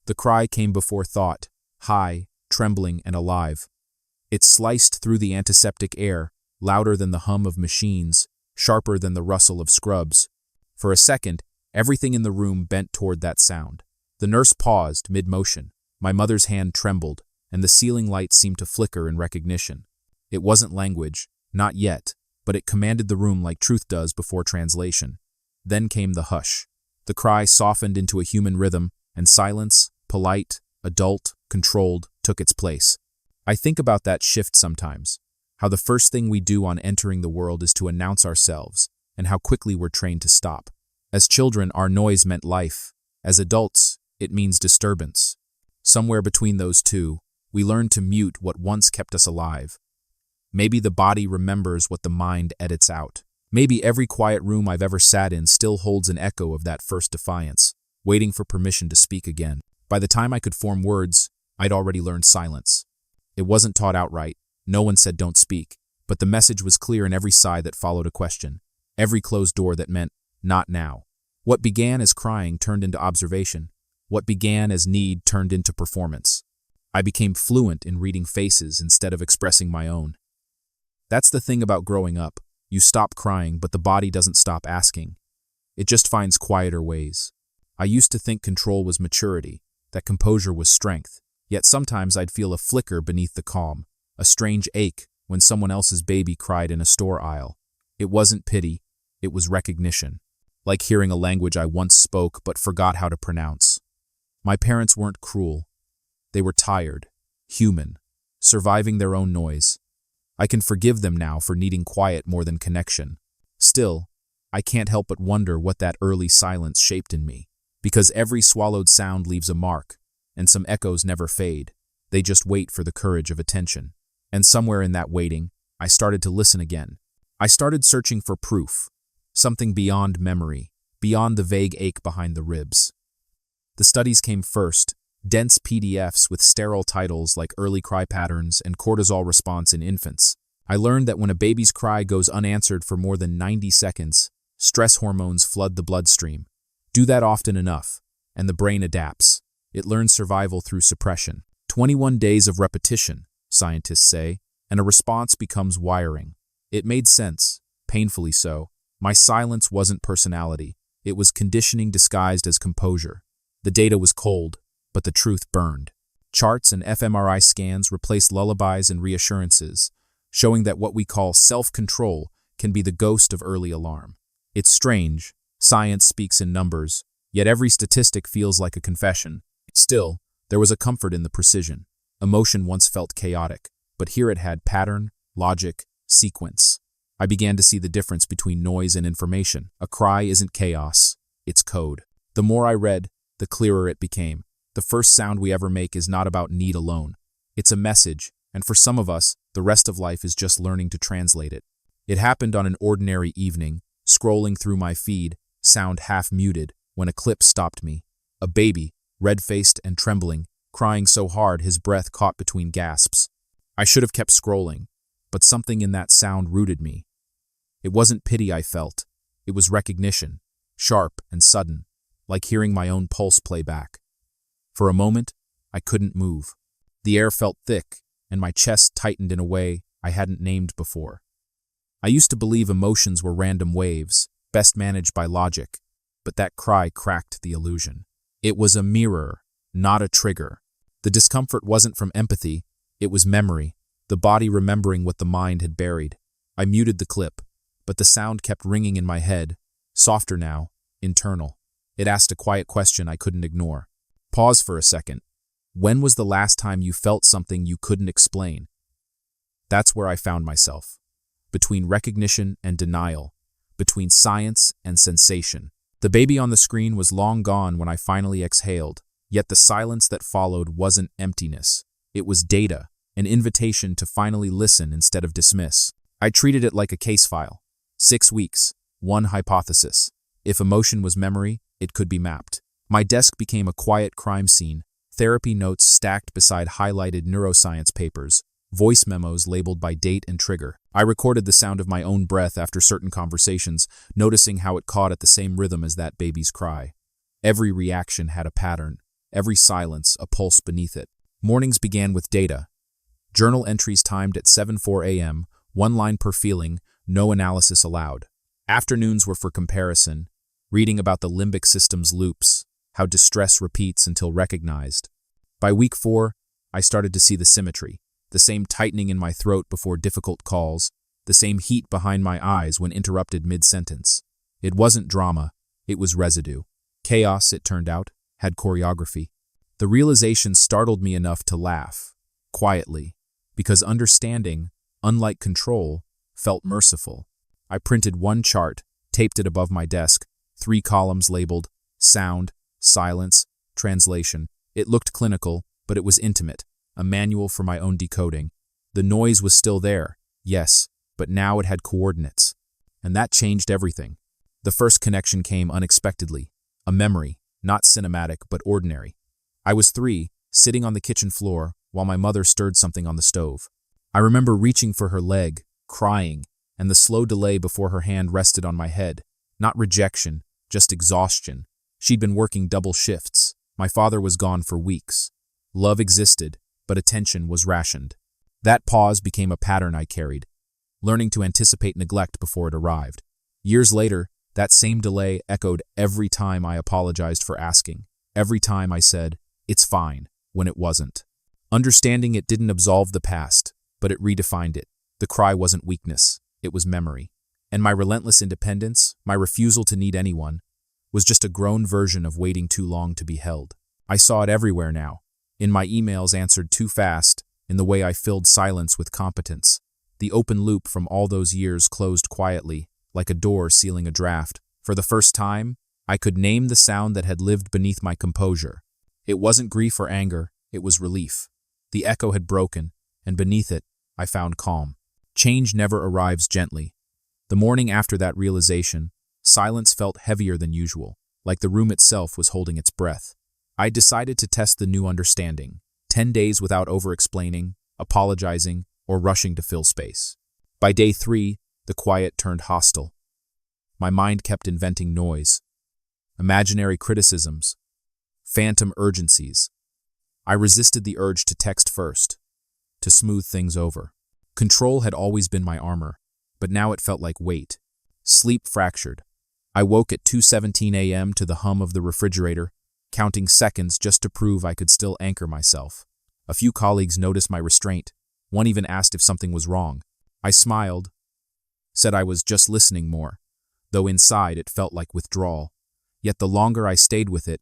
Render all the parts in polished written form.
The cry came before thought, high, trembling, and alive. It sliced through the antiseptic air, louder than the hum of machines, sharper than the rustle of scrubs. For a second, everything in the room bent toward that sound. The nurse paused mid-motion. My mother's hand trembled, and the ceiling light seemed to flicker in recognition. It wasn't language, not yet, but it commanded the room like truth does before translation. Then came the hush. The cry softened into a human rhythm, and silence, polite, adult, controlled, took its place. I think about that shift sometimes, how the first thing we do on entering the world is to announce ourselves, and how quickly we're trained to stop. As children, our noise meant life. As adults, it means disturbance. Somewhere between those two, we learn to mute what once kept us alive. Maybe the body remembers what the mind edits out. Maybe every quiet room I've ever sat in still holds an echo of that first defiance, waiting for permission to speak again. By the time I could form words, I'd already learned silence. It wasn't taught outright. No one said don't speak, but the message was clear in every sigh that followed a question, every closed door that meant, not now. What began as crying turned into observation. What began as need turned into performance. I became fluent in reading faces instead of expressing my own. That's the thing about growing up. You stop crying, but the body doesn't stop asking. It just finds quieter ways. I used to think control was maturity, that composure was strength, yet sometimes I'd feel a flicker beneath the calm, a strange ache when someone else's baby cried in a store aisle. It wasn't pity, it was recognition, like hearing a language I once spoke but forgot how to pronounce. My parents weren't cruel. They were tired, human, surviving their own noise. I can forgive them now for needing quiet more than connection. Still, I can't help but wonder what that early silence shaped in me, because every swallowed sound leaves a mark, and some echoes never fade. They just wait for the courage of attention. And somewhere in that waiting, I started to listen again. I started searching for proof, something beyond memory, beyond the vague ache behind the ribs. The studies came first, dense PDFs with sterile titles like early cry patterns and cortisol response in infants. I learned that when a baby's cry goes unanswered for more than 90 seconds, stress hormones flood the bloodstream. Do that often enough, and the brain adapts. It learns survival through suppression. 21 days of repetition, scientists say, and a response becomes wiring. It made sense, painfully so. My silence wasn't personality. It was conditioning disguised as composure. The data was cold, but the truth burned. Charts and fMRI scans replaced lullabies and reassurances, showing that what we call self-control can be the ghost of early alarm. It's strange. Science speaks in numbers, yet every statistic feels like a confession. Still, there was a comfort in the precision. Emotion once felt chaotic, but here it had pattern, logic, sequence. I began to see the difference between noise and information. A cry isn't chaos, it's code. The more I read, the clearer it became. The first sound we ever make is not about need alone. It's a message, and for some of us, the rest of life is just learning to translate it. It happened on an ordinary evening, scrolling through my feed, sound half muted, when a clip stopped me. A baby, red-faced and trembling, crying so hard his breath caught between gasps. I should have kept scrolling, but something in that sound rooted me. It wasn't pity I felt. It was recognition, sharp and sudden, like hearing my own pulse play back. For a moment, I couldn't move. The air felt thick, and my chest tightened in a way I hadn't named before. I used to believe emotions were random waves, best managed by logic, but that cry cracked the illusion. It was a mirror, not a trigger. The discomfort wasn't from empathy, it was memory, the body remembering what the mind had buried. I muted the clip, but the sound kept ringing in my head, softer now, internal. It asked a quiet question I couldn't ignore. Pause for a second. When was the last time you felt something you couldn't explain? That's where I found myself. Between recognition and denial. Between science and sensation. The baby on the screen was long gone when I finally exhaled, yet the silence that followed wasn't emptiness. It was data, an invitation to finally listen instead of dismiss. I treated it like a case file. 6 weeks, one hypothesis. If emotion was memory, it could be mapped. My desk became a quiet crime scene, therapy notes stacked beside highlighted neuroscience papers, voice memos labeled by date and trigger. I recorded the sound of my own breath after certain conversations, noticing how it caught at the same rhythm as that baby's cry. Every reaction had a pattern, every silence a pulse beneath it. Mornings began with data. Journal entries timed at 7:04 a.m., one line per feeling, no analysis allowed. Afternoons were for comparison, reading about the limbic system's loops, how distress repeats until recognized. By week 4, I started to see the symmetry, the same tightening in my throat before difficult calls, the same heat behind my eyes when interrupted mid-sentence. It wasn't drama, it was residue. Chaos, it turned out, had choreography. The realization startled me enough to laugh, quietly, because understanding, unlike control, felt merciful. I printed one chart, taped it above my desk, 3 columns labeled sound, silence, translation. It looked clinical, but it was intimate, a manual for my own decoding. The noise was still there, yes, but now it had coordinates. And that changed everything. The first connection came unexpectedly, a memory, not cinematic but ordinary. I was 3, sitting on the kitchen floor while my mother stirred something on the stove. I remember reaching for her leg, crying, and the slow delay before her hand rested on my head. Not rejection, just exhaustion. She'd been working double shifts. My father was gone for weeks. Love existed, but attention was rationed. That pause became a pattern I carried, learning to anticipate neglect before it arrived. Years later, that same delay echoed every time I apologized for asking, every time I said, "It's fine," when it wasn't. Understanding it didn't absolve the past, but it redefined it. The cry wasn't weakness, it was memory. And my relentless independence, my refusal to need anyone, was just a grown version of waiting too long to be held. I saw it everywhere now. In my emails answered too fast, in the way I filled silence with competence. The open loop from all those years closed quietly, like a door sealing a draft. For the first time, I could name the sound that had lived beneath my composure. It wasn't grief or anger, it was relief. The echo had broken, and beneath it, I found calm. Change never arrives gently. The morning after that realization, silence felt heavier than usual, like the room itself was holding its breath. I decided to test the new understanding, 10 days without over-explaining, apologizing, or rushing to fill space. By day 3, the quiet turned hostile. My mind kept inventing noise, imaginary criticisms, phantom urgencies. I resisted the urge to text first, to smooth things over. Control had always been my armor, but now it felt like weight. Sleep fractured. I woke at 2:17 a.m. to the hum of the refrigerator, counting seconds just to prove I could still anchor myself. A few colleagues noticed my restraint. One even asked if something was wrong. I smiled, said I was just listening more, though inside it felt like withdrawal. Yet the longer I stayed with it,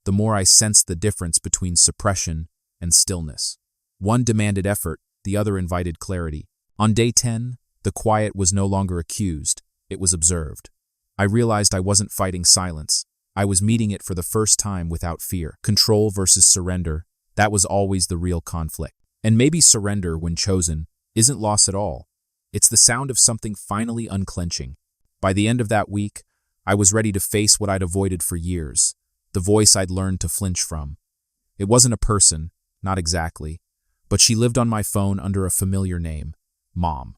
the more I sensed the difference between suppression and stillness. One demanded effort, the other invited clarity. On day 10, the quiet was no longer accused, it was observed. I realized I wasn't fighting silence. I was meeting it for the first time without fear. Control versus surrender, that was always the real conflict. And maybe surrender, when chosen, isn't loss at all. It's the sound of something finally unclenching. By the end of that week, I was ready to face what I'd avoided for years, the voice I'd learned to flinch from. It wasn't a person, not exactly, but she lived on my phone under a familiar name, Mom.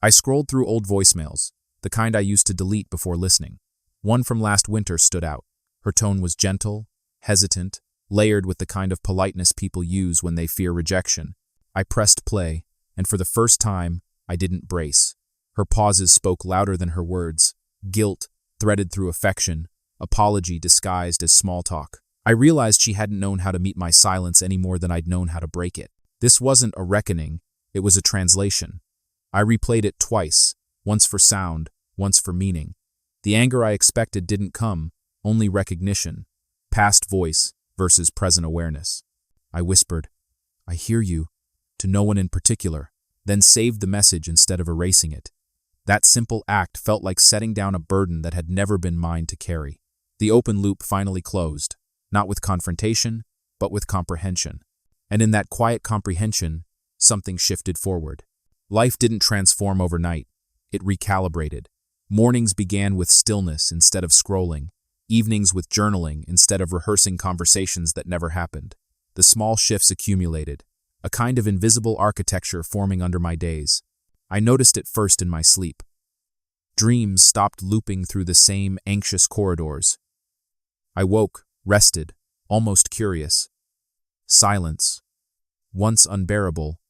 I scrolled through old voicemails, the kind I used to delete before listening. One from last winter stood out. Her tone was gentle, hesitant, layered with the kind of politeness people use when they fear rejection. I pressed play, and for the first time, I didn't brace. Her pauses spoke louder than her words, guilt threaded through affection, apology disguised as small talk. I realized she hadn't known how to meet my silence any more than I'd known how to break it. This wasn't a reckoning, it was a translation. I replayed it twice, once for sound, once for meaning. The anger I expected didn't come, only recognition, past voice versus present awareness. I whispered, "I hear you," to no one in particular, then saved the message instead of erasing it. That simple act felt like setting down a burden that had never been mine to carry. The open loop finally closed, not with confrontation, but with comprehension. And in that quiet comprehension, something shifted forward. Life didn't transform overnight, it recalibrated. Mornings began with stillness instead of scrolling, evenings with journaling instead of rehearsing conversations that never happened. The small shifts accumulated, a kind of invisible architecture forming under my days. I noticed it first in my sleep. Dreams stopped looping through the same anxious corridors. I woke, rested, almost curious. Silence, once unbearable,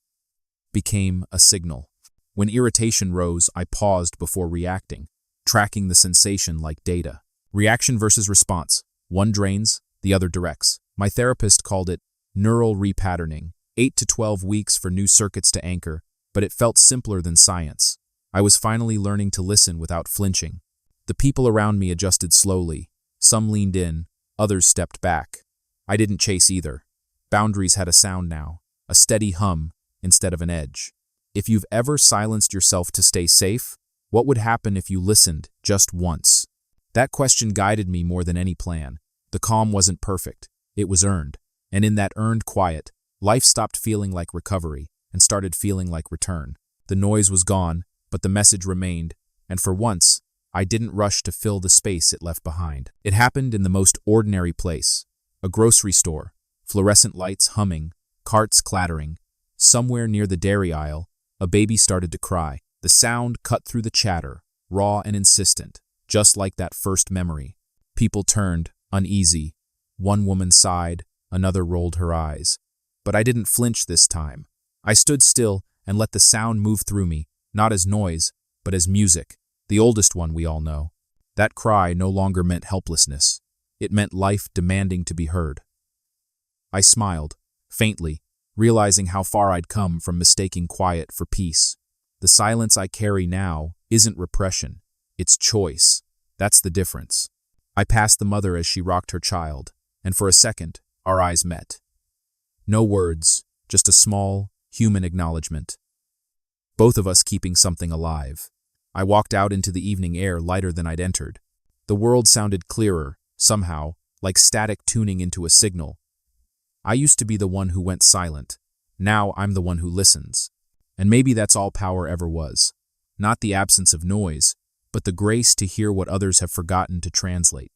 became a signal. When irritation rose, I paused before reacting, tracking the sensation like data. Reaction versus response. One drains, the other directs. My therapist called it neural repatterning, 8 to 12 weeks for new circuits to anchor, but it felt simpler than science. I was finally learning to listen without flinching. The people around me adjusted slowly. Some leaned in, others stepped back. I didn't chase either. Boundaries had a sound now, a steady hum instead of an edge. If you've ever silenced yourself to stay safe, what would happen if you listened just once? That question guided me more than any plan. The calm wasn't perfect. It was earned. And in that earned quiet, life stopped feeling like recovery and started feeling like return. The noise was gone, but the message remained, and for once, I didn't rush to fill the space it left behind. It happened in the most ordinary place. A grocery store, fluorescent lights humming, carts clattering. Somewhere near the dairy aisle, a baby started to cry. The sound cut through the chatter, raw and insistent, just like that first memory. People turned, uneasy. One woman sighed, another rolled her eyes. But I didn't flinch this time. I stood still and let the sound move through me, not as noise, but as music, the oldest one we all know. That cry no longer meant helplessness. It meant life demanding to be heard. I smiled, faintly, realizing how far I'd come from mistaking quiet for peace. The silence I carry now isn't repression, it's choice. That's the difference. I passed the mother as she rocked her child, and for a second, our eyes met. No words, just a small, human acknowledgement. Both of us keeping something alive. I walked out into the evening air lighter than I'd entered. The world sounded clearer, somehow, like static tuning into a signal. I used to be the one who went silent. Now I'm the one who listens. And maybe that's all power ever was. Not the absence of noise, but the grace to hear what others have forgotten to translate.